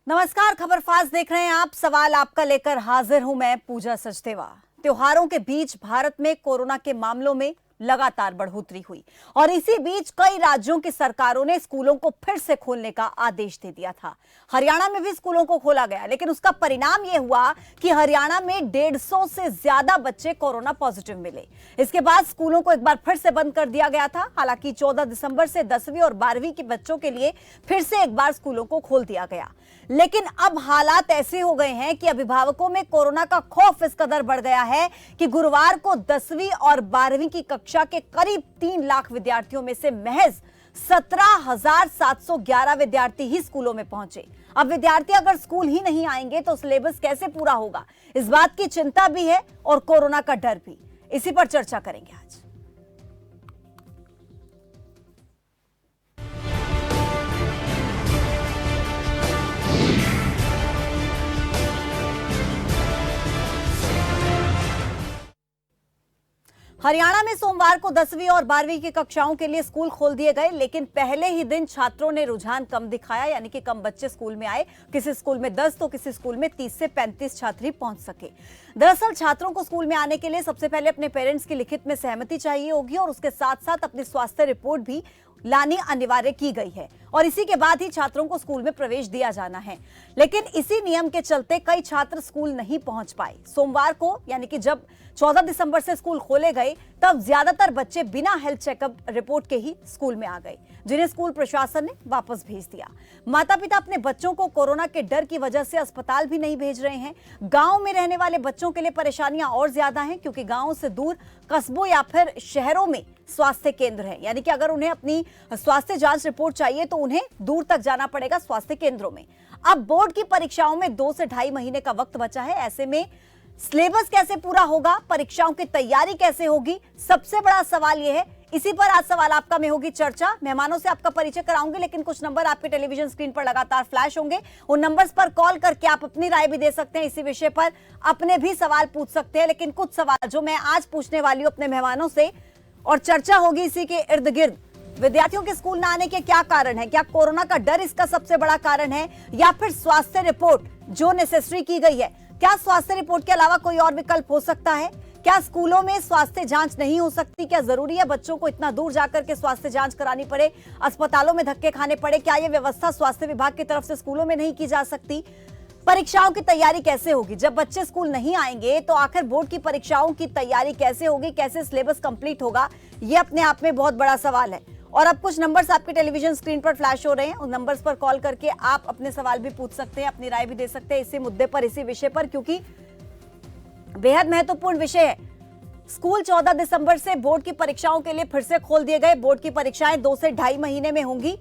नमस्कार, खबर फास्ट देख रहे हैं आप। सवाल आपका लेकर हाजिर हूं मैं पूजा सचदेवा। त्योहारों के बीच भारत में कोरोना के मामलों में लगातार बढ़ोतरी हुई और इसी बीच कई राज्यों की सरकारों ने स्कूलों को फिर से खोलने का आदेश दे दिया था। हरियाणा में भी स्कूलों को खोला गया, लेकिन उसका परिणाम यह हुआ कि हरियाणा में 150 से ज्यादा बच्चे कोरोना पॉजिटिव मिले। इसके बाद स्कूलों को एक बार फिर से बंद कर दिया गया था। हालांकि 14 दिसंबर से 10वीं और 12वीं के बच्चों के लिए फिर से एक बार स्कूलों को खोल दिया गया, लेकिन अब हालात ऐसे हो गए हैं कि अभिभावकों में कोरोना का खौफ इस कदर बढ़ गया है कि गुरुवार को 10वीं और 12वीं की कक्षा के करीब 3 लाख विद्यार्थियों में से महज 17,711 विद्यार्थी ही स्कूलों में पहुंचे। अब विद्यार्थी अगर स्कूल ही नहीं आएंगे तो सिलेबस कैसे पूरा होगा, इस बात की चिंता भी है और कोरोना का डर भी। इसी पर चर्चा करेंगे आज। हरियाणा में सोमवार को 10वीं और 12वीं की कक्षाओं के लिए स्कूल खोल दिए गए, लेकिन पहले ही दिन छात्रों ने रुझान कम दिखाया, यानी कि कम बच्चे स्कूल में आए। किसी स्कूल में 10 तो किसी स्कूल में 30 से 35 छात्र ही पहुंच सके। दरअसल छात्रों को स्कूल में आने के लिए सबसे पहले अपने पेरेंट्स की लिखित में सहमति चाहिए होगी और उसके साथ साथ अपनी स्वास्थ्य रिपोर्ट भी लानी अनिवार्य की गई है और इसी के बाद ही छात्रों को स्कूल में प्रवेश दिया जाना है। लेकिन इसी नियम के चलते कई छात्र स्कूल नहीं पहुंच पाए। सोमवार को यानी कि जब 14 दिसंबर से स्कूल खोले गए तब ज्यादातर बच्चे बिना हेल्थ चेकअप रिपोर्ट के ही स्कूल में आ गए, जिन्हें स्कूल प्रशासन ने वापस भेज दिया। माता पिता अपने बच्चों को कोरोना के डर की वजह से अस्पताल भी नहीं भेज रहे हैं। गांव में रहने वाले बच्चों के लिए परेशानियां और ज्यादा हैं, क्योंकि गांवों से दूर कस्बों या फिर शहरों में स्वास्थ्य केंद्र है, यानी कि अगर उन्हें अपनी स्वास्थ्य जांच रिपोर्ट चाहिए तो उन्हें दूर तक जाना पड़ेगा स्वास्थ्य केंद्रों में। अब बोर्ड की परीक्षाओं में 2 से ढाई महीने का वक्त बचा है। ऐसे में सिलेबस कैसे पूरा होगा, परीक्षाओं की तैयारी कैसे होगी, सबसे बड़ा सवाल यह है। इसी पर आज सवाल आपका में होगी चर्चा। मेहमानों से आपका परिचय कराऊंगी, लेकिन कुछ नंबर आपके टेलीविजन स्क्रीन पर लगातार फ्लैश होंगे। उन नंबर्स पर कॉल करके आप अपनी राय भी दे सकते हैं, इसी विषय पर अपने भी सवाल पूछ सकते हैं। लेकिन कुछ सवाल जो मैं आज पूछने वाली हूं अपने मेहमानों से और चर्चा होगी इसी के इर्द गिर्द। विद्यार्थियों के स्कूल न आने के क्या कारण है? क्या कोरोना का डर इसका सबसे बड़ा कारण है, या फिर स्वास्थ्य रिपोर्ट जो नेसेसरी की गई है? क्या स्वास्थ्य रिपोर्ट के अलावा कोई और विकल्प हो सकता है? क्या स्कूलों में स्वास्थ्य जांच नहीं हो सकती? क्या जरूरी है बच्चों को इतना दूर जाकर के स्वास्थ्य जांच करानी पड़े, अस्पतालों में धक्के खाने पड़े? क्या यह व्यवस्था स्वास्थ्य विभाग की तरफ से स्कूलों में नहीं की जा सकती? परीक्षाओं की तैयारी कैसे होगी? जब बच्चे स्कूल नहीं आएंगे तो आखिर बोर्ड की परीक्षाओं की तैयारी कैसे होगी, कैसे सिलेबस कंप्लीट होगा? यह अपने आप में बहुत बड़ा सवाल है। और अब कुछ नंबर्स आपके टेलीविजन स्क्रीन पर फ्लैश हो रहे हैं, उन नंबर्स पर कॉल करके आप अपने सवाल भी पूछ सकते हैं, अपनी राय भी दे सकते हैं इसी मुद्दे पर, इसी विषय पर, क्योंकि बेहद महत्वपूर्ण विषय है। स्कूल 14 दिसंबर से बोर्ड की परीक्षाओं के लिए फिर से खोल दिए गए। बोर्ड की परीक्षाएं 2 से ढाई महीने में होंगी,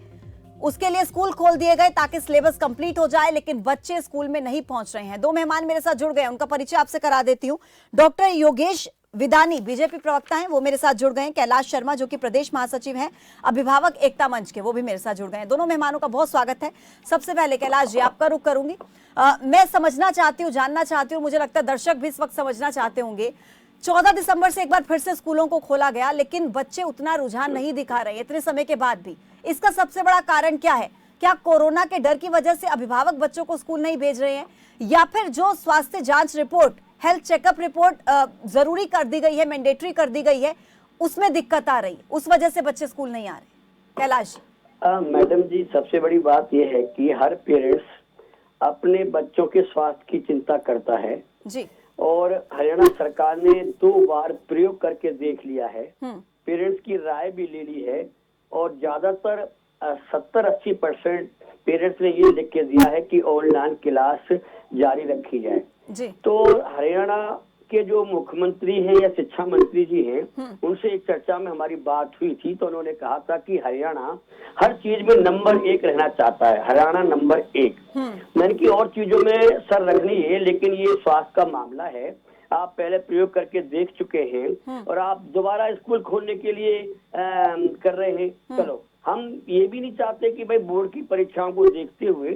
उसके लिए स्कूल खोल दिए गए ताकि सिलेबस कंप्लीट हो जाए, लेकिन बच्चे स्कूल में नहीं पहुंच रहे हैं। 2 मेहमान मेरे साथ जुड़ गए, उनका परिचय आपसे करा देती हूं। डॉक्टर योगेश विदानी बीजेपी प्रवक्ता हैं, वो मेरे साथ जुड़ गए हैं। कैलाश शर्मा जो कि प्रदेश महासचिव हैं अभिभावक एकता मंच के, वो भी मेरे साथ जुड़ गए हैं। दोनों मेहमानों का बहुत स्वागत है। सबसे पहले कैलाश जी, आपका रुख करूंगी। मैं समझना चाहती हूँ, जानना चाहती हूँ, मुझे लगता है दर्शक भी इस वक्त समझना चाहते होंगे। 14 दिसंबर से एक बार फिर से स्कूलों को खोला गया, लेकिन बच्चे उतना रुझान नहीं दिखा रहे इतने समय के बाद भी। इसका सबसे बड़ा कारण क्या है? क्या कोरोना के डर की वजह से अभिभावक बच्चों को स्कूल नहीं भेज रहे हैं, या फिर जो स्वास्थ्य जांच रिपोर्ट, हेल्थ चेकअप रिपोर्ट जरूरी कर दी गई है, मैंडेटरी कर दी गई है, उसमें दिक्कत आ रही, उस वजह से बच्चे स्कूल नहीं आ रहे? कैलाश मैडम जी, सबसे बड़ी बात यह है कि हर पेरेंट्स अपने बच्चों के स्वास्थ्य की चिंता करता है जी, और हरियाणा सरकार ने 2 बार प्रयोग करके देख लिया है, पेरेंट्स की राय भी ले ली है, और ज्यादातर 70-80% पेरेंट्स ने ये लिख के दिया है कि ऑनलाइन क्लास जारी रखी जाए जी। तो हरियाणा के जो मुख्यमंत्री हैं या शिक्षा मंत्री जी हैं, उनसे एक चर्चा में हमारी बात हुई थी, तो उन्होंने कहा था कि हरियाणा हर चीज में नंबर 1 रहना चाहता है, हरियाणा नंबर 1। मैंने कि और चीजों में सर रखनी है, लेकिन ये स्वास्थ्य का मामला है, आप पहले प्रयोग करके देख चुके हैं और आप दोबारा स्कूल खोलने के लिए कर रहे हैं। चलो, हम ये भी नहीं चाहते कि भाई बोर्ड की परीक्षाओं को देखते हुए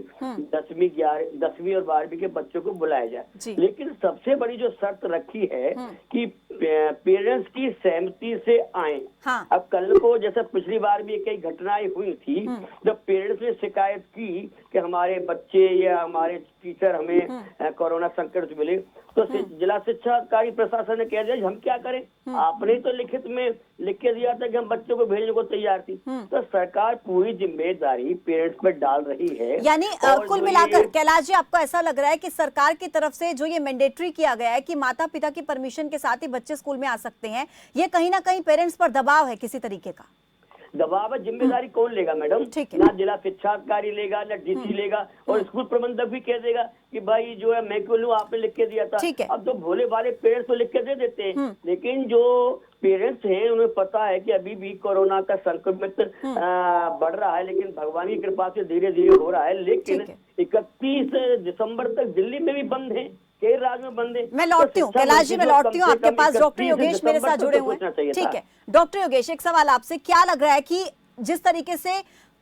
10वीं और 12वीं के बच्चों को बुलाया जाए, लेकिन सबसे बड़ी जो शर्त रखी है कि पेरेंट्स की सहमति से आए। हाँ। अब कल को जैसे पिछली बार भी कई घटनाएं हुई थी, जब पेरेंट्स ने शिकायत की कि हमारे बच्चे या हमारे टीचर हमें कोरोना संकट से मिले, तो जिला शिक्षा अधिकारी प्रशासन ने कह दिया हम क्या करें, आपने तो लिखित में लिख के दिया था कि हम बच्चों को भेजने को तैयार थी। तो सरकार पूरी जिम्मेदारी पेरेंट्स पर डाल रही है। यानी कुल मिलाकर कैलाश जी, आपको ऐसा लग रहा है कि सरकार की तरफ से जो ये मैंडेटरी किया गया है कि माता पिता की परमिशन के साथ ही बच्चे स्कूल में आ सकते हैं, ये कहीं ना कहीं पेरेंट्स पर दबाव है किसी तरीके का? दबाव है, जिम्मेदारी कौन लेगा मैडम? ना जिला शिक्षा अधिकारी लेगा, ना डीसी लेगा, और स्कूल प्रबंधक भी कह देगा कि भाई जो है मैं क्यों लूं, आपने लिख के दिया था। अब तो भोले भाले पेरेंट्स तो लिख के दे देते हैं, लेकिन जो पेरेंट्स हैं उन्हें पता है कि अभी भी कोरोना का संक्रमित बढ़ रहा है, लेकिन भगवान की कृपा से धीरे धीरे हो रहा है। लेकिन 31 दिसंबर तक दिल्ली में भी बंद है, कई राज्य में बंद है। मैं लौटती हूँ कैलाश जी, मैं लौटती हूँ आपके पास। डॉक्टर योगेश मेरे साथ जुड़े हुए हैं। ठीक है डॉक्टर योगेश, एक सवाल आपसे, क्या लग रहा है कि जिस तरीके से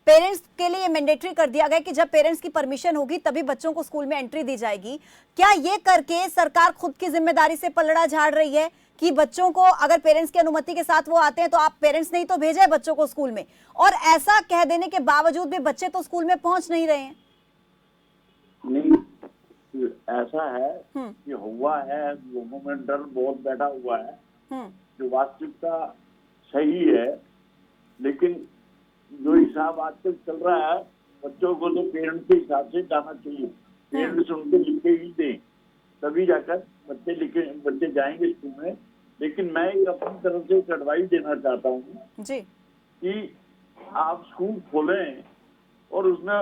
पेरेंट्स के लिए मैंडेटरी कर दिया गया कि जब पेरेंट्स की परमिशन होगी तभी बच्चों को स्कूल में एंट्री दी जाएगी, क्या ये करके सरकार खुद की जिम्मेदारी से पलड़ा झाड़ रही है कि बच्चों को अगर पेरेंट्स की अनुमति के साथ वो आते हैं तो आप पेरेंट्स नहीं तो भेजे बच्चों को स्कूल में, और ऐसा कह देने के बावजूद भी बच्चे तो स्कूल में पहुंच नहीं रहे हैं? नहीं, ऐसा है कि हुआ है, लोगों में डर बहुत बैठा हुआ है, जो वास्तविकता सही है, लेकिन जो हिसाब आजकल चल रहा है, बच्चों को तो पेरेंट्स के हिसाब से जाना चाहिए। पेरेंट्स उनको लिखे ही दें, तभी जाकर बच्चे जाएंगे स्कूल में। लेकिन मैं एक अपनी तरफ से एक एडवाइस देना चाहता हूँ कि आप स्कूल खोलें और उसमें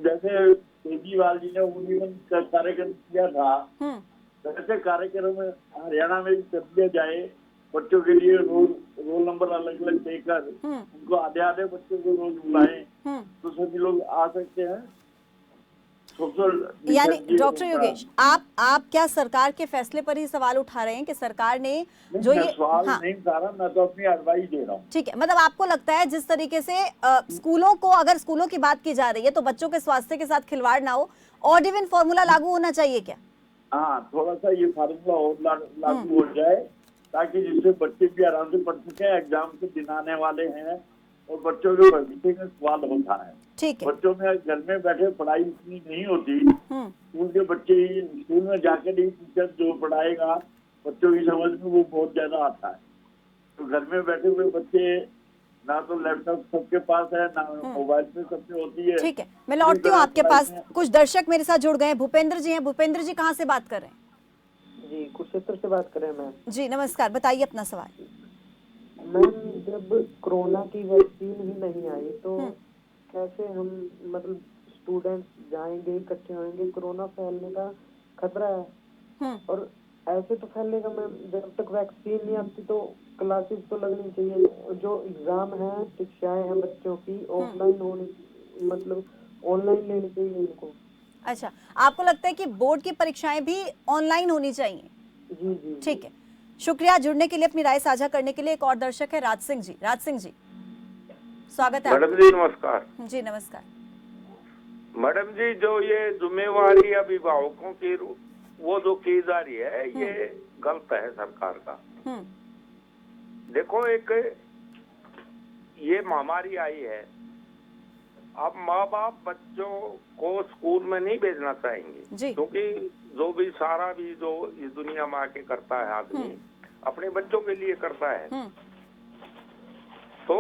जैसे केजरीवाल जी ने उन्हीं का कार्यक्रम किया था, वैसे कार्यक्रम में हरियाणा में भी कर दिया जाए। बच्चों के लिए रोल नंबर अलग अलग देकर उनको आधे आधे बच्चों को रोज बुलाएं, तो सभी लोग आ सकते हैं। यानी डॉक्टर योगेश, आप क्या सरकार के फैसले पर ही सवाल उठा रहे हैं कि सरकार ने जो ये सवाल नहीं उठा रहा, मैं तो अपनी एडवाइस दे रहा हूँ। ठीक है, मतलब आपको लगता है जिस तरीके से स्कूलों को, अगर स्कूलों की बात की जा रही है तो बच्चों के स्वास्थ्य के साथ खिलवाड़ ना हो, ऑड इवन फॉर्मूला लागू होना चाहिए क्या? हाँ, थोड़ा सा ये फार्मूला और लागू हो जाए ताकि जिससे बच्चे भी आराम से पढ़ सके। एग्जाम के दिन आने वाले हैं और बच्चों के भविष्य में सवाल होता है। ठीक है, बच्चों में घर में बैठे पढ़ाई इतनी नहीं होती, स्कूल के बच्चे ही स्कूल में जाकर ही टीचर जो पढ़ाएगा बच्चों की समझ में वो बहुत ज्यादा आता है। तो घर में बैठे हुए बच्चे ना तो लैपटॉप सबके पास है, ना मोबाइल पे सबसे होती है। ठीक है, मैं लौटती हूँ आपके पास। कुछ दर्शक मेरे साथ जुड़ गए हैं। भूपेंद्र जी हैं। भूपेंद्र जी कहाँ से बात कर रहे हैं? जी, कुरुक्षेत्र से बात कर रहे हैं मैम। जी नमस्कार, बताइए अपना सवाल। मैम, जब कोरोना की वैक्सीन ही नहीं आई तो कैसे हम मतलब स्टूडेंट्स जाएंगे, इकट्ठे होंगे? कोरोना फैलने का खतरा है, और ऐसे तो फैलेगा मैम। जब तक वैक्सीन नहीं आती तो क्लासेस तो लगनी चाहिए। जो एग्जाम है, शिक्षाएं हैं बच्चों की, ऑफलाइन होनी, मतलब ऑनलाइन लेनी चाहिए इनको। अच्छा, आपको लगता है कि बोर्ड की परीक्षाएं भी ऑनलाइन होनी चाहिए? जी जी, ठीक है, शुक्रिया जुड़ने के लिए, अपनी राय साझा करने के लिए। एक और दर्शक है राज सिंह जी। राज सिंह जी, स्वागत है। मैडम जी नमस्कार। जी नमस्कार। मैडम जी, जो ये जिम्मेवारी अभिभावकों की वो जो की जा रही है, ये गलत है सरकार का। देखो, एक ये महामारी आई है, अब माँ बाप बच्चों को स्कूल में नहीं भेजना चाहेंगे, क्योंकि जो भी सारा भी जो इस दुनिया में आके करता है आदमी अपने बच्चों के लिए करता है, तो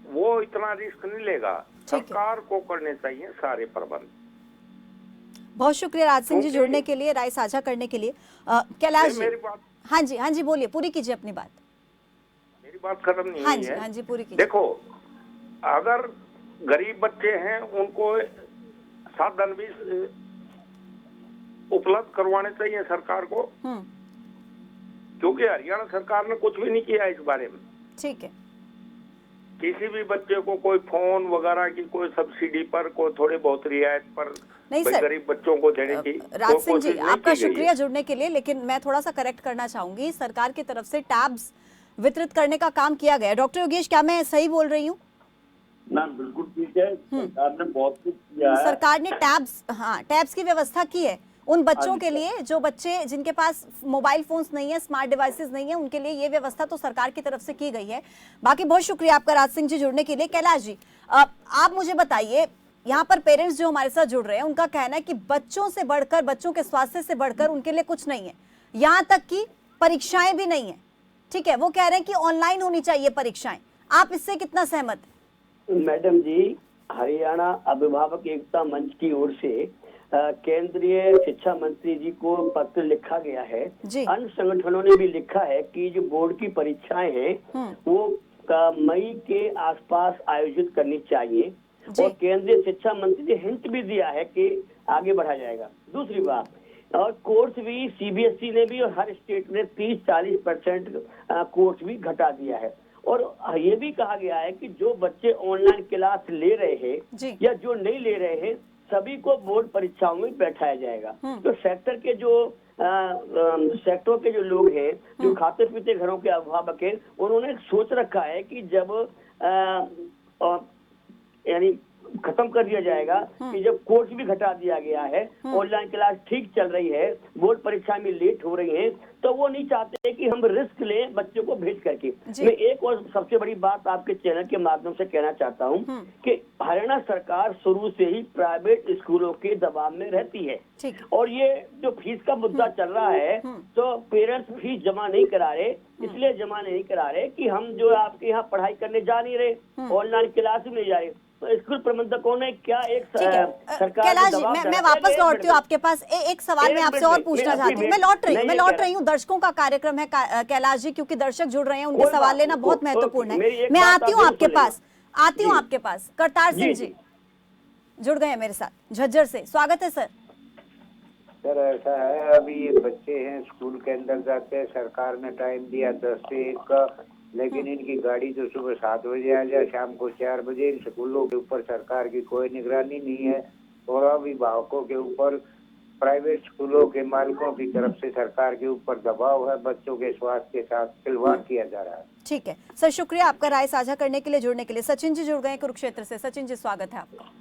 वो इतना रिस्क नहीं लेगा। सरकार को करने चाहिए सारे प्रबंध। बहुत शुक्रिया राज सिंह जी जुड़ने के लिए, राय साझा करने के लिए। कैलाश जी, हाँ जी बोलिए, पूरी कीजिए अपनी बात। मेरी बात खत्म नहीं हुई है। हाँ जी, पूरी कीजिए। देखो, अगर गरीब बच्चे हैं उनको साधन भी उपलब्ध करवाने चाहिए सरकार को, क्योंकि हरियाणा सरकार ने कुछ भी नहीं किया इस बारे में। ठीक है, किसी भी बच्चे को कोई फोन वगैरह की कोई सब्सिडी पर, कोई थोड़े बहुत रियायत पर नहीं सर, गरीब बच्चों को देने की राज सिंह जी आपका शुक्रिया जुड़ने के लिए, लेकिन मैं थोड़ा सा करेक्ट करना चाहूंगी। सरकार की तरफ से टैब्स वितरित करने का काम किया गया। डॉक्टर योगेश, क्या मैं सही बोल रही हूँ? ना, बिल्कुल ठीक है, सरकार ने बहुत कुछ किया है। सरकार ने टैब्स की व्यवस्था की है, उन बच्चों के लिए जो बच्चे जिनके पास मोबाइल फोन्स नहीं है, स्मार्ट डिवाइसेस नहीं है, उनके लिए ये व्यवस्था तो सरकार की तरफ से की गई है। बाकी बहुत शुक्रिया आपका राज सिंह जी जुड़ने के लिए। कैलाश जी, आप मुझे बताइए, यहाँ पर पेरेंट्स जो हमारे साथ जुड़ रहे हैं उनका कहना है कि बच्चों से बढ़कर, बच्चों के स्वास्थ्य से बढ़कर उनके लिए कुछ नहीं है, यहाँ तक कि परीक्षाएं भी नहीं है। ठीक है, वो कह रहे हैं कि ऑनलाइन होनी चाहिए परीक्षाएं। आप इससे कितना सहमत हैं? मैडम जी, हरियाणा अभिभावक एकता मंच की ओर से केंद्रीय शिक्षा मंत्री जी को पत्र लिखा गया है। अन्य संगठनों ने भी लिखा है कि जो बोर्ड की परीक्षाएं हैं वो मई के आसपास आयोजित करनी चाहिए, और केंद्रीय शिक्षा मंत्री ने हिंट भी दिया है कि आगे बढ़ा जाएगा। दूसरी बात, और कोर्स भी सीबीएसई ने भी और हर स्टेट ने 30-40% कोर्स भी घटा दिया है। और ये भी कहा गया है कि जो बच्चे ऑनलाइन क्लास ले रहे हैं या जो नहीं ले रहे हैं, सभी को बोर्ड परीक्षाओं में बैठाया जाएगा। तो सेक्टर के जो लोग हैं, जो खाते पीते घरों के अभिभावक हैं, उन्होंने सोच रखा है कि जब यानी खत्म कर दिया जाएगा कि जब कोर्स भी घटा दिया गया है, ऑनलाइन क्लास ठीक चल रही है, बोर्ड परीक्षा में लेट हो रही है, तो वो नहीं चाहते कि हम रिस्क लें बच्चों को भेज करके। मैं एक और सबसे बड़ी बात आपके चैनल के माध्यम से कहना चाहता हूं कि हरियाणा सरकार शुरू से ही प्राइवेट स्कूलों के दबाव में रहती है, और ये जो फीस का मुद्दा चल रहा है, तो पेरेंट्स फीस जमा नहीं करा रहे, इसलिए जमा नहीं करा रहे कि हम जो आपके यहाँ पढ़ाई करने जा नहीं रहे, ऑनलाइन क्लास में नहीं जा रहे। तो स्कूल प्रबंधकों ने क्या एक सरकार कैलाश जी, मैं वापस लौटती हूँ आपके पास। एक सवाल मैं आपसे और पूछना चाहती हूँ। मैं लौट रही हूँ, दर्शकों का कार्यक्रम है कैलाश जी, क्योंकि दर्शक जुड़ रहे हैं, उनके सवाल लेना बहुत महत्वपूर्ण है। मैं आती हूँ आपके पास। करतार सिंह जी जुड़ गए हैं मेरे साथ झज्जर से। स्वागत है सर। सर ऐसा है, अभी ये बच्चे हैं स्कूल के अंदर जाते हैं, सरकार ने टाइम दिया 10 से 1 का, लेकिन इनकी गाड़ी तो सुबह 7 बजे आ जाए, शाम को 4 बजे। इन स्कूलों के ऊपर सरकार की कोई निगरानी नहीं है, और अभिभावकों के ऊपर प्राइवेट स्कूलों के मालिकों की तरफ से सरकार के ऊपर दबाव है, बच्चों के स्वास्थ्य के साथ खिलवाड़ किया जा रहा है। ठीक है सर, शुक्रिया आपका राय साझा करने के लिए, जुड़ने के लिए। सचिन जी जुड़ गए कुरुक्षेत्र से। सचिन जी स्वागत है आपका।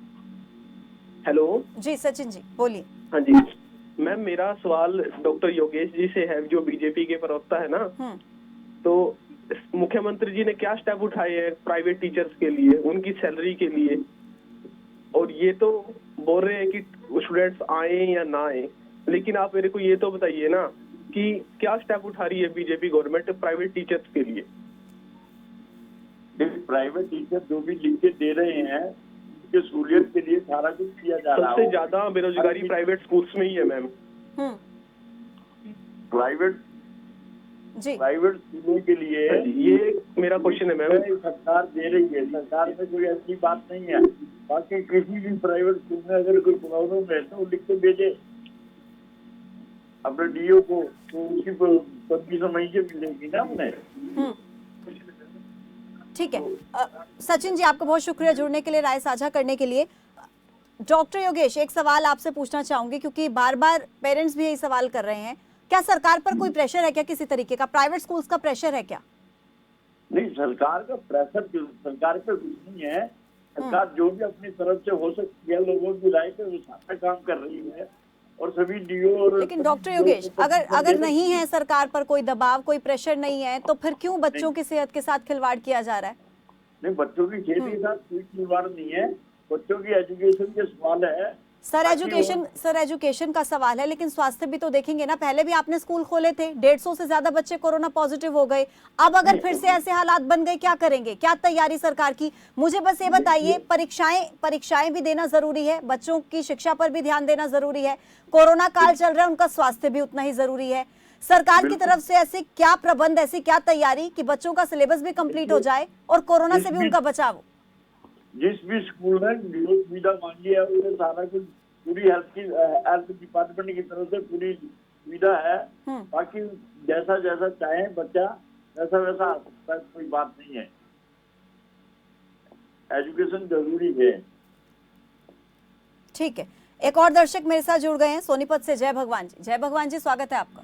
हेलो जी सचिन जी बोलिए। हाँ जी मैम, मेरा सवाल डॉक्टर योगेश जी से है, जो बीजेपी के प्रवक्ता है ना। तो मुख्यमंत्री जी ने क्या स्टेप उठाए हैं प्राइवेट टीचर्स के लिए, उनकी सैलरी के लिए, और ये तो बोल रहे हैं कि स्टूडेंट्स आए या ना आए, लेकिन आप मेरे को ये तो बताइए ना कि क्या स्टेप उठा रही है बीजेपी गवर्नमेंट प्राइवेट टीचर्स के लिए। प्राइवेट टीचर जो भी लिख के दे रहे हैं, उनके सहूलियत के लिए सारा कुछ किया जा रहा है। सबसे ज्यादा बेरोजगारी प्राइवेट स्कूल्स में ही है मैम। प्राइवेट स्कूलों के लिए ये मेरा क्वेश्चन है मैम। सरकार दे रही है, सरकार में कोई ऐसी बात नहीं है। बाकी किसी भी प्राइवेट स्कूल में अगर कोई प्रॉब्लम है तो लिख के भेजे अपने डीओ को, तो उसी पर 25 मई से मिलेगी ना उन्हें। ठीक है सचिन जी, आपका बहुत शुक्रिया जुड़ने के लिए, राय साझा करने के लिए। डॉक्टर योगेश, एक सवाल आपसे पूछना चाहूंगी, क्योंकि बार बार पेरेंट्स भी यही सवाल कर रहे हैं। क्या सरकार पर कोई प्रेशर है क्या, किसी तरीके का प्राइवेट स्कूल्स का प्रेशर है क्या? नहीं, सरकार का प्रेशर सरकार पे कुछ नहीं है। सरकार जो भी अपनी तरफ से हो सकती है लोगों की राय पे वो सारा काम कर रही है, और सभी डीओ और। लेकिन डॉक्टर योगेश, अगर नहीं है सरकार पर कोई दबाव, कोई प्रेशर नहीं है, तो फिर क्यों बच्चों की सेहत के साथ खिलवाड़ किया जा रहा है? नहीं, बच्चों की सेहत के साथ कोई खिलवाड़ नहीं है, बच्चों की एजुकेशन के सवाल है। सर एजुकेशन का सवाल है, लेकिन स्वास्थ्य भी तो देखेंगे ना। पहले भी आपने स्कूल खोले थे, 150 से ज्यादा बच्चे कोरोना पॉजिटिव हो गए। अब अगर फिर से ऐसे हालात बन गए, क्या करेंगे? क्या तैयारी सरकार की? मुझे बस ये बताइए, परीक्षाएं भी देना जरूरी है, बच्चों की शिक्षा पर भी ध्यान देना जरूरी है, कोरोना काल चल रहा है, उनका स्वास्थ्य भी उतना ही जरूरी है। सरकार की तरफ से ऐसे क्या प्रबंध, ऐसी क्या तैयारी कि बच्चों का सिलेबस भी कंप्लीट हो जाए और कोरोना से भी उनका बचाव हो? जिस भी स्कूल में सुविधा मांगी है उसे सारा कुछ पूरी हेल्थ डिपार्टमेंट की तरफ से पूरी सुविधा है। बाकी जैसा जैसा चाहे बच्चा वैसा वैसा आ सकता है, कोई बात नहीं है। एजुकेशन जरूरी है। ठीक है, एक और दर्शक मेरे साथ जुड़ गए हैं सोनीपत से। जय भगवान जी। जय भगवान जी, स्वागत है आपका।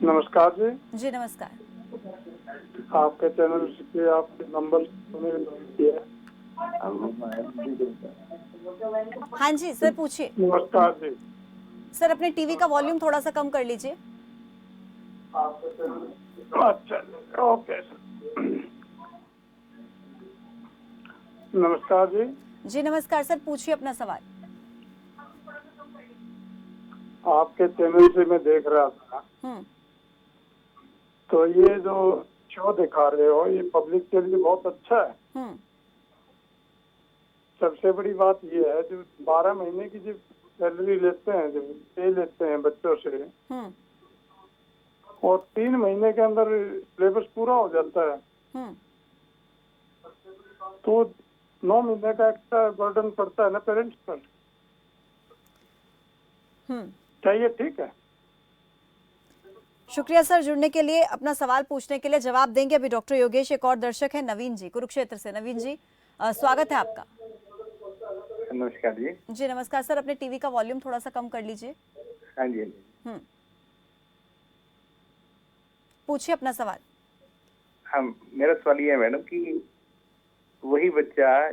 नमस्कार जी। जी नमस्कार। आपके चैनल से आपके नंबर सुने है, हाँ जी सर, पूछिए। नमस्कार जी। सर अपने टीवी का वॉल्यूम थोड़ा सा कम कर लीजिए। अच्छा, ओके सर। नमस्कार जी। जी नमस्कार सर, पूछिए अपना सवाल। आपके चैनल से मैं देख रहा था, तो ये जो शो दिखा रहे हो ये पब्लिक के लिए बहुत अच्छा है। सबसे बड़ी बात ये है जो 12 महीने की जो सैलरी लेते हैं, जो पे लेते हैं बच्चों से, और 3 महीने के अंदर सिलेबस पूरा हो जाता है, तो 9 महीने का एक्स्ट्रा बर्डन पड़ता है ना पेरेंट्स पर। क्या ये ठीक है? शुक्रिया सर जुड़ने के लिए, अपना सवाल पूछने के लिए। जवाब देंगे अभी डॉक्टर योगेश। एक और दर्शक है नवीन जी कुरुक्षेत्र से। नवीन जी स्वागत है आपका। नमस्कार जी। जी नमस्कार सर, अपने टीवी का वॉल्यूम थोड़ा सा कम कर लीजिए। हाँ जी। पूछिए अपना सवाल। हाँ, मेरा सवाल ये है मैडम कि वही बच्चा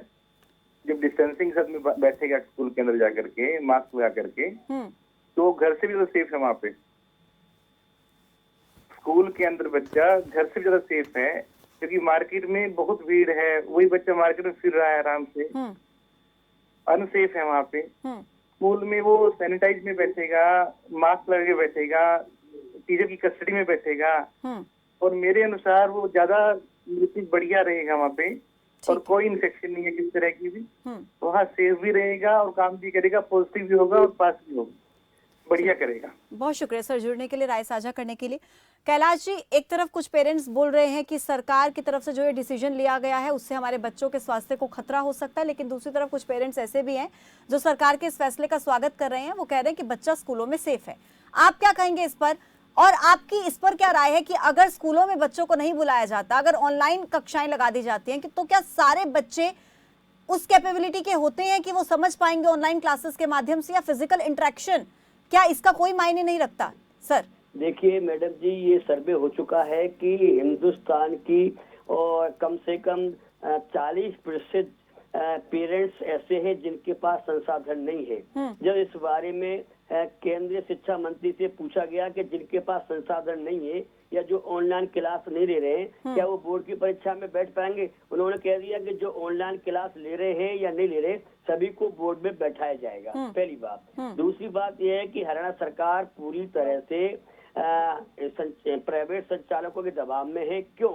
जब डिस्टेंसिंग साथ में बैठेगा स्कूल के अंदर जाकर के, मास्क लगा करके, तो घर से भी ज्यादा सेफ है वहाँ पे। स्कूल के अंदर बच्चा घर से भी ज्यादा सेफ है, क्योंकि मार्केट में बहुत भीड़ है, वही बच्चा मार्केट में फिर रहा है आराम से, अनसेफ है वहाँ पे। स्कूल में वो सैनिटाइज में बैठेगा, मास्क लगा के बैठेगा, टीचर की कस्टडी में बैठेगा, और मेरे अनुसार वो ज्यादा बढ़िया रहेगा वहाँ पे, और कोई इन्फेक्शन नहीं है किस तरह की भी। वहाँ सेफ भी रहेगा और काम भी करेगा, पॉजिटिव भी होगा और पास भी होगा, बढ़िया करेगा। बहुत शुक्रिया सर जुड़ने के लिए, राय साझा करने के लिए। कैलाश जी, एक तरफ कुछ पेरेंट्स बोल रहे हैं कि सरकार की तरफ से जो ये डिसीजन लिया गया है उससे हमारे बच्चों के स्वास्थ्य को खतरा हो सकता है, लेकिन दूसरी तरफ कुछ पेरेंट्स ऐसे भी हैं जो सरकार के इस फैसले का स्वागत कर रहे हैं। वो कह रहे हैं कि बच्चा स्कूलों में सेफ है। आप क्या कहेंगे इस पर, और आपकी इस पर क्या राय है कि अगर स्कूलों में बच्चों को नहीं बुलाया जाता, अगर ऑनलाइन कक्षाएं लगा दी जाती हैं, तो क्या सारे बच्चे उस कैपेबिलिटी के होते हैं कि वो समझ पाएंगे ऑनलाइन क्लासेस के माध्यम से, या फिजिकल इंटरेक्शन, क्या इसका कोई मायने नहीं रखता? सर देखिए मैडम जी, ये सर्वे हो चुका है कि हिंदुस्तान की और कम से कम 40% पेरेंट्स ऐसे हैं जिनके पास संसाधन नहीं है। जब इस बारे में केंद्रीय शिक्षा मंत्री से पूछा गया कि जिनके पास संसाधन नहीं है या जो ऑनलाइन क्लास नहीं ले रहे हैं, क्या वो बोर्ड की परीक्षा में बैठ पाएंगे? उन्होंने कह दिया कि जो ऑनलाइन क्लास ले रहे हैं या नहीं ले रहे, सभी को बोर्ड में बैठाया जाएगा। पहली बात। दूसरी बात यह है कि हरियाणा सरकार पूरी तरह से प्राइवेट संचालकों के दबाव में है। क्यों?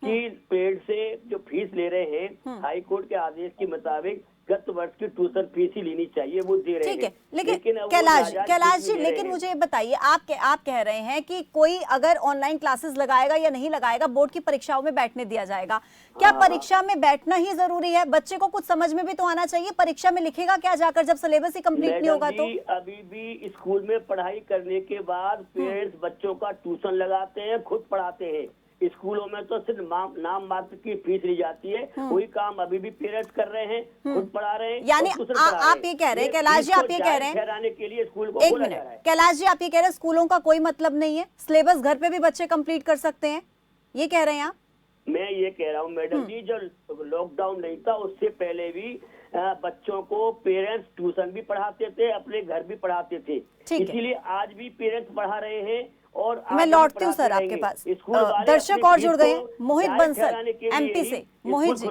कि पेड से जो फीस ले रहे हैं, हाई कोर्ट के आदेश के मुताबिक गत वर्ष की ट्यूशन फीस ही लेनी चाहिए, वो दे रहे हैं। ठीक है, लेकिन कैलाश जी, लेकिन मुझे ये बताइए, आप कह रहे हैं कि कोई अगर ऑनलाइन क्लासेस लगाएगा या नहीं लगाएगा, बोर्ड की परीक्षाओं में बैठने दिया जाएगा। क्या परीक्षा में बैठना ही जरूरी है? बच्चे को कुछ समझ में भी तो आना चाहिए। परीक्षा में लिखेगा क्या जाकर जब सिलेबस ही कंप्लीट नहीं होगा? तो अभी भी स्कूल में पढ़ाई करने के बाद पेरेंट्स बच्चों का ट्यूशन लगाते हैं, खुद पढ़ाते हैं। स्कूलों में तो सिर्फ नाम मात्र की फीस ली जाती है, वही काम अभी भी पेरेंट्स कर रहे हैं, खुद पढ़ा रहे हैं। यानी आप ये कह रहे हैं कैलाश जी, आप ये कह रहे हैं ठहराने के लिए स्कूल को एक मिनट, कैलाश जी आप ये कह रहे हैं स्कूलों का कोई मतलब नहीं है, सिलेबस घर पे भी बच्चे कंप्लीट कर सकते हैं, ये कह रहे हैं आप? मैं ये कह रहा हूँ मैडम जी, जब लॉकडाउन नहीं था उससे पहले भी बच्चों को पेरेंट्स ट्यूशन भी पढ़ाते थे, अपने घर भी पढ़ाते थे। इसीलिए आज भी पेरेंट्स पढ़ा रहे हैं। और मैं लौटती हूँ सर आपके पास। दर्शक और जुड़ गए हैं, मोहित बंसल एमपी से। मोहित जी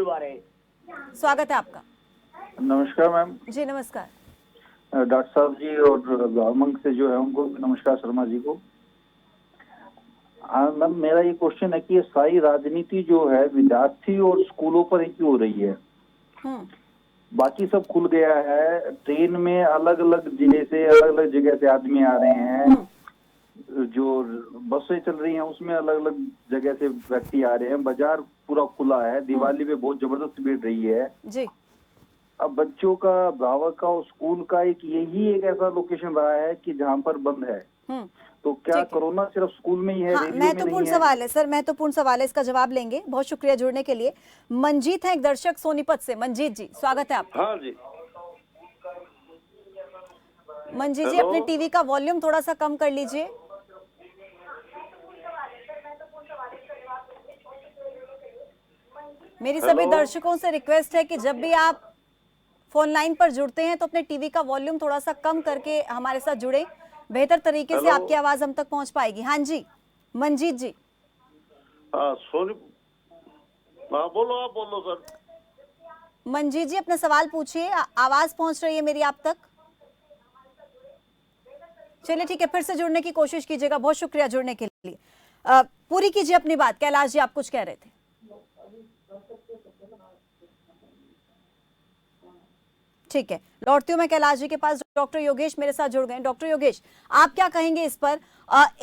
स्वागत है आपका। नमस्कार मैम। जी नमस्कार। डॉक्टर साहब जी और गवर्नमेंट से जो है उनको नमस्कार, शर्मा जी को। मैम मेरा ये क्वेश्चन है कि ये सारी राजनीति जो है विद्यार्थी और स्कूलों पर ही क्यों हो रही है? बाकी सब खुल गया है, ट्रेन में अलग अलग जिले से अलग अलग जगह से आदमी आ रहे हैं, जो बसें चल रही हैं उसमें अलग अलग जगह से व्यक्ति आ रहे हैं, बाजार पूरा खुला है, दिवाली में बहुत जबरदस्त भीड़ रही है जी। अब बच्चों का, अभिभावक का और स्कूल का यही एक ऐसा लोकेशन रहा है कि जहाँ पर बंद है। तो क्या कोरोना सिर्फ स्कूल में ही है? हाँ, महत्वपूर्ण सवाल है सर, महत्वपूर्ण सवाल है, इसका जवाब लेंगे। बहुत शुक्रिया जुड़ने के लिए। मंजीत है एक दर्शक सोनीपत से। मंजीत जी स्वागत है आपका। हाँ जी। मंजीत जी अपने टीवी का वॉल्यूम थोड़ा सा कम कर लीजिए। मेरी सभी दर्शकों से रिक्वेस्ट है कि जब भी आप फोन लाइन पर जुड़ते हैं तो अपने टीवी का वॉल्यूम थोड़ा सा कम करके हमारे साथ जुड़े, बेहतर तरीके से आपकी आवाज हम तक पहुंच पाएगी। हाँ जी, मंजीत जी। सॉरी, बोलो, आप बोलो सर। मंजीत जी अपना सवाल पूछिए, आवाज पहुंच रही है मेरी आप तक? चलिए ठीक है, फिर से जुड़ने की कोशिश कीजिएगा। बहुत शुक्रिया जुड़ने के लिए। पूरी कीजिए अपनी बात। कैलाश जी, आप कुछ कह रहे थे। ठीक है, लौटती हूँ मैं कैलाश जी के पास। डॉक्टर योगेश मेरे साथ जुड़ गए। डॉक्टर योगेश, आप क्या कहेंगे इस पर?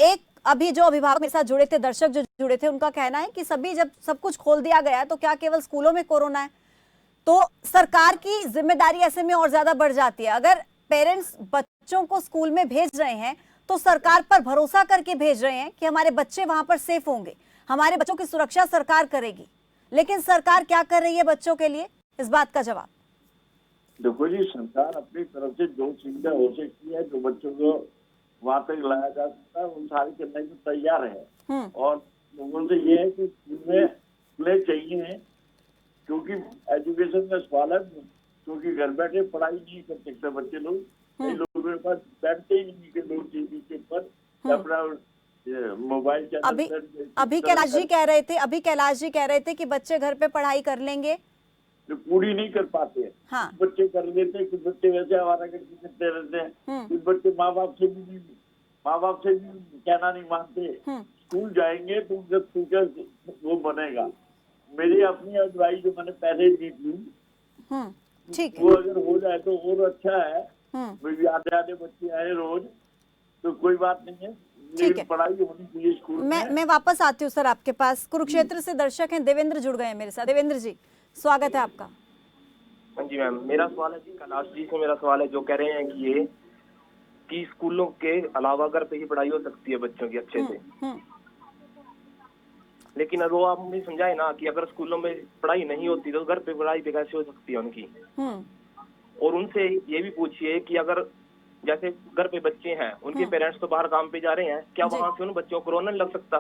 एक अभी जो अभिभावक मेरे साथ जुड़े थे, दर्शक जो जुड़े थे, उनका कहना है कि सभी जब सब कुछ खोल दिया गया तो क्या केवल स्कूलों में कोरोना है? तो सरकार की जिम्मेदारी ऐसे में और ज्यादा बढ़ जाती है। अगर पेरेंट्स बच्चों को स्कूल में भेज रहे हैं तो सरकार पर भरोसा करके भेज रहे हैं कि हमारे बच्चे वहां पर सेफ होंगे, हमारे बच्चों की सुरक्षा सरकार करेगी। लेकिन सरकार क्या कर रही है बच्चों के लिए, इस बात का जवाब? देखो जी, सरकार अपनी तरफ से जो सुविधा हो सकती है, जो बच्चों को वहां तक लाया जा सकता है, वो सारी करने को तैयार है। और लोगों से ये है कि स्कूल में खुले चाहिए, क्योंकि एजुकेशन का सवाल है। क्योंकि घर बैठे पढ़ाई नहीं कर सकते बच्चे लोग, कई लोगों के पास बैठते ही नहीं के लोग टीवी के ऊपर अपना मोबाइल चैनल। अभी कैलाश जी कह रहे थे कि बच्चे घर पे पढ़ाई कर लेंगे, जो पूरी नहीं कर पाते हैं। हाँ। कुछ बच्चे कर लेते हैं, कुछ बच्चे वैसे आवारागर्दी करते रहते हैं। कुछ बच्चे माँ बाप से भी कहना नहीं मानते। स्कूल जाएंगे तो उनका फ्यूचर वो बनेगा। मेरी अपनी एडवाइस जो मैंने पहले दी थी, ठीक है, वो अगर हो जाए तो और अच्छा है। मेरी आधे बच्चे आए रोज तो कोई बात नहीं है, लेकिन पढ़ाई होनी चाहिए स्कूल में। मैं वापस आती हूँ सर आपके पास। कुरुक्षेत्र से दर्शक हैं, देवेंद्र जुड़ गए हैं मेरे साथ। देवेंद्र जी, स्वागत है आपका। हाँ जी मैम, मेरा सवाल है जी कैलाश जी से। मेरा सवाल है, जो कह रहे हैं कि ये कि स्कूलों के अलावा घर पे ही पढ़ाई हो सकती है बच्चों की अच्छे से, लेकिन अब वो आप मुझे समझाए ना कि अगर स्कूलों में पढ़ाई नहीं होती तो घर पे पढ़ाई पे कैसे हो सकती है उनकी। और उनसे ये भी पूछिए कि अगर जैसे घर पे बच्चे हैं, उनके पेरेंट्स तो बाहर काम पे जा रहे हैं, क्या वहाँ से उन बच्चों को कोरोना नहीं लग सकता?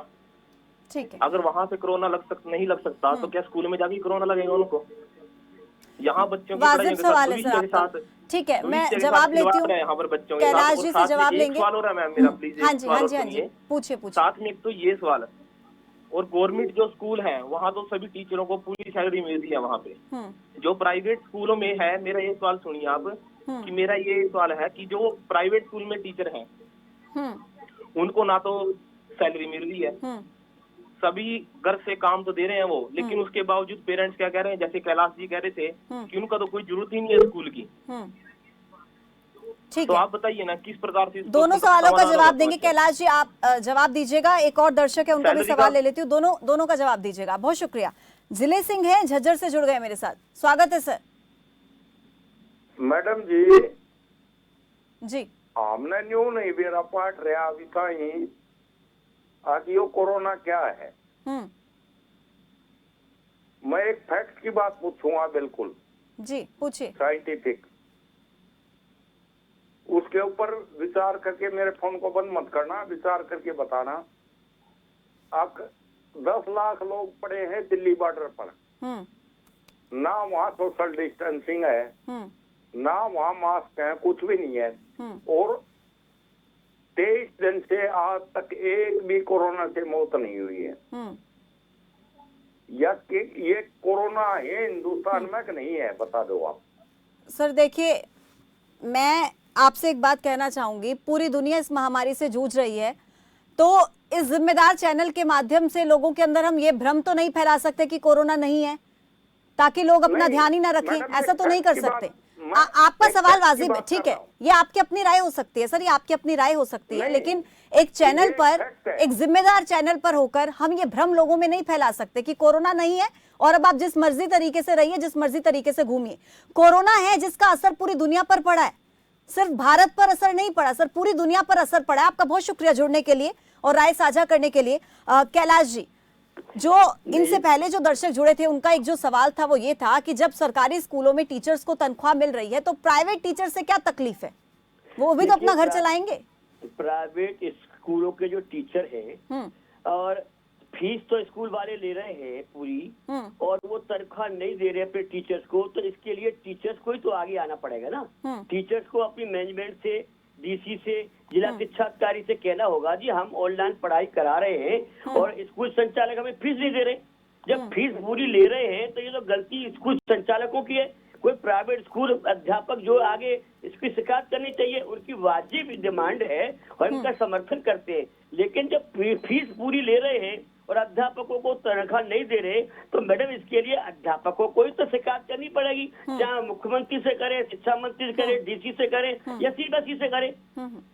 ठीक है, अगर वहाँ से कोरोना नहीं लग सकता तो क्या स्कूल में जाके कोरोना लगेगा उनको? यहाँ बच्चों की पढ़ाई सवाल है सर आपका। ठीक है, मैं जवाब लेती हूँ। यहाँ पर बच्चों के कैलाश जी से जवाब लेंगे। सवाल हो रहा है मैम मेरा, प्लीज। हाँ जी, पूछिए। साथ में एक तो ये सवाल है, और गवर्नमेंट जो स्कूल है वहाँ तो सभी टीचरों को पूरी सैलरी मिलती है वहाँ पे। जो प्राइवेट स्कूलों में है, मेरा ये सवाल सुनिए आप, कि मेरा ये सवाल है कि जो प्राइवेट स्कूल में टीचर हैं उनको ना तो सैलरी मिल रही है, सभी घर से काम तो दे रहे हैं वो, लेकिन उसके बावजूद पेरेंट्स क्या कह रहे हैं, जैसे कैलाश जी कह रहे थे कि उनका तो कोई जरूरत ही नहीं है स्कूल की। ठीक तो है, आप बताइए ना किस प्रकार से दोनों सवालों का जवाब देंगे। कैलाश जी आप जवाब दीजिएगा। एक और दर्शक है, उनका भी सवाल ले लेती हूँ। दोनों का जवाब दीजिएगा। बहुत शुक्रिया। जिले सिंह है, झज्जर से जुड़ गए मेरे साथ। स्वागत है सर। मैडम जी जी, हमने न्यू नहीं बेरा पाठ रहा अभी कहीं आगे यो कोरोना क्या है। मैं एक फैक्ट की बात पूछूंगा, बिल्कुल जी पूछिए। साइंटिफिक, उसके ऊपर विचार करके, मेरे फोन को बंद मत करना, विचार करके बताना। अब 10 लाख लोग पड़े हैं दिल्ली बॉर्डर पर, ना वहाँ सोशल डिस्टेंसिंग है, ना वहाँ मास्क है, कुछ भी नहीं है। और 23 दिन से आज तक एक भी कोरोना से मौत नहीं हुई है। या कि ये कोरोना है हिंदुस्तान में कि नहीं है, बता दो आप। सर देखिए, मैं आपसे एक बात कहना चाहूंगी, पूरी दुनिया इस महामारी से जूझ रही है, तो इस जिम्मेदार चैनल के माध्यम से लोगों के अंदर हम ये भ्रम तो नहीं फैला सकते कि कोरोना नहीं है, ताकि लोग अपना ध्यान ही ना रखें। ऐसा तो नहीं कर सकते। आपका सवाल वाजिब है, ठीक है, ये आपकी अपनी राय हो सकती है सर, ये आपकी अपनी राय हो सकती है, लेकिन एक चैनल पर, एक जिम्मेदार चैनल पर होकर हम ये भ्रम लोगों में नहीं फैला सकते कि कोरोना नहीं है और अब आप जिस मर्जी तरीके से रहिए, जिस मर्जी तरीके से घूमिए। कोरोना है जिसका असर पूरी दुनिया पर पड़ा है, सिर्फ भारत पर असर नहीं पड़ा सर, पूरी दुनिया पर असर पड़ा है। आपका बहुत शुक्रिया जुड़ने के लिए और राय साझा करने के लिए। कैलाश जी, जो इनसे पहले जो दर्शक जुड़े थे, उनका एक जो सवाल था वो ये था कि जब सरकारी स्कूलों में टीचर्स को तनख्वाह मिल रही है तो प्राइवेट टीचर से क्या तकलीफ है? वो भी तो अपना घर चलाएंगे। प्राइवेट स्कूलों के जो टीचर हैं और फीस तो स्कूल वाले ले रहे हैं पूरी, और वो तनख्वाह नहीं दे रहे अपने टीचर्स को, तो इसके लिए टीचर्स को ही तो आगे आना पड़ेगा ना। टीचर्स को अपनी मैनेजमेंट से, डीसी से, जिला शिक्षा अधिकारी से कहना होगा, जी हम ऑनलाइन पढ़ाई करा रहे हैं और स्कूल संचालक हमें फीस नहीं दे रहे। जब फीस पूरी ले रहे हैं तो ये तो गलती स्कूल संचालकों की है। कोई प्राइवेट स्कूल अध्यापक जो आगे इसकी शिकायत करनी चाहिए, उनकी वाजिब डिमांड है और इनका समर्थन करते हैं। लेकिन जब फीस पूरी ले रहे हैं और अध्यापकों को तनख्वाह नहीं दे रहे, तो मैडम इसके लिए अध्यापकों को ही तो शिकायत करनी पड़ेगी, चाहे मुख्यमंत्री से करे, शिक्षा मंत्री से करे, डीसी से करे या सीबीएसई से करे,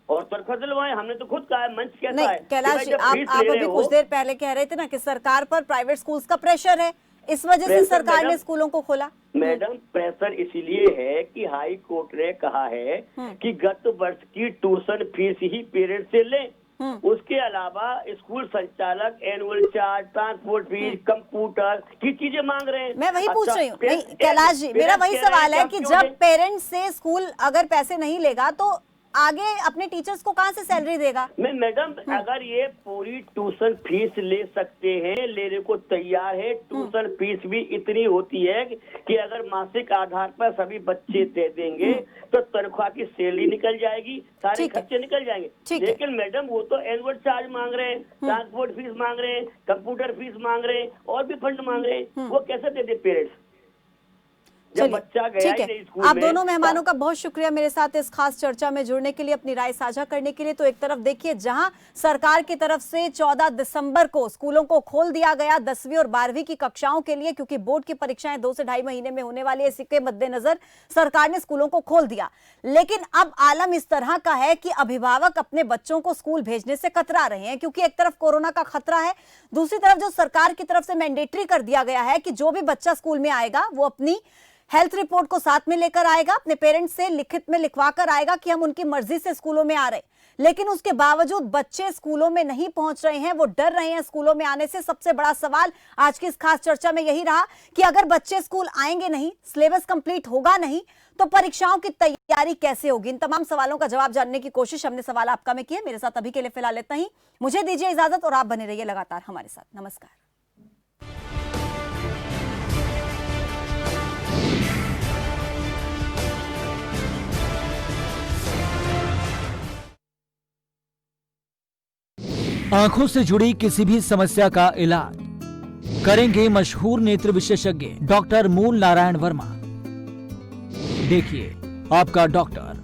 और तनख्वाह दिलवाए। हमने तो खुद कहा है, मंच कहता है। कैलाश जी, आप अभी कुछ देर पहले कह रहे थे ना कि सरकार पर प्राइवेट स्कूल्स का प्रेशर है, इस वजह से सरकार ने स्कूलों को खोला। मैडम प्रेशर इसलिए है कि हाई कोर्ट ने कहा है कि गत वर्ष की ट्यूशन फीस ही पेरेंट्स से लें, उसके अलावा स्कूल संचालक annual charge, transport fees, computer की चीजें मांग रहे हैं। मैं वही पूछ रही हूँ कैलाश जी, मेरा वही सवाल है कि जब पेरेंट्स से स्कूल अगर पैसे नहीं लेगा तो आगे अपने टीचर्स को कहाँ से सैलरी देगा? मैडम अगर ये पूरी ट्यूशन फीस ले सकते हैं, लेने को तैयार है, ट्यूशन फीस भी इतनी होती है कि अगर मासिक आधार पर सभी बच्चे दे देंगे तो तनख्वाह की सैलरी निकल जाएगी, सारे खर्चे निकल जाएंगे। लेकिन मैडम वो तो एनुअल चार्ज मांग रहे हैं, ट्रांसपोर्ट फीस मांग रहे हैं, कंप्यूटर फीस मांग रहे हैं और भी फंड मांग रहे हैं, वो कैसे दे दे पेरेंट्स? ठीक है, आप दोनों मेहमानों का बहुत शुक्रिया मेरे साथ इस खास चर्चा में जुड़ने के लिए, अपनी राय साझा करने के लिए। तो एक तरफ देखिए, जहां सरकार की तरफ से 14 दिसंबर को स्कूलों को खोल दिया गया 10वीं और 12वीं की कक्षाओं के लिए, क्योंकि बोर्ड की परीक्षाएं 2 से ढाई महीने में होने वाली है, इसी के मद्देनजर सरकार ने स्कूलों को खोल दिया। लेकिन अब आलम इस तरह का है कि अभिभावक अपने बच्चों को स्कूल भेजने से कतरा रहे हैं, क्योंकि एक तरफ कोरोना का खतरा है, दूसरी तरफ जो सरकार की तरफ से मैंडेटरी कर दिया गया है कि जो भी बच्चा स्कूल में आएगा वो अपनी हेल्थ रिपोर्ट को साथ में लेकर आएगा, अपने पेरेंट्स से लिखित में लिखवा कर आएगा कि हम उनकी मर्जी से स्कूलों में आ रहे। लेकिन उसके बावजूद बच्चे स्कूलों में नहीं पहुंच रहे हैं, वो डर रहे हैं स्कूलों में आने से। सबसे बड़ा सवाल आज की इस खास चर्चा में यही रहा कि अगर बच्चे स्कूल आएंगे नहीं, सिलेबस कंप्लीट होगा नहीं, तो परीक्षाओं की तैयारी कैसे होगी? इन तमाम सवालों का जवाब जानने की कोशिश हमने सवाल आपका में किया। मेरे साथ अभी के लिए फिलहाल इतना ही, मुझे दीजिए इजाजत और आप बने रहिए लगातार हमारे साथ। नमस्कार। आंखों से जुड़ी किसी भी समस्या का इलाज करेंगे मशहूर नेत्र विशेषज्ञ डॉक्टर मूल नारायण वर्मा। देखिए आपका डॉक्टर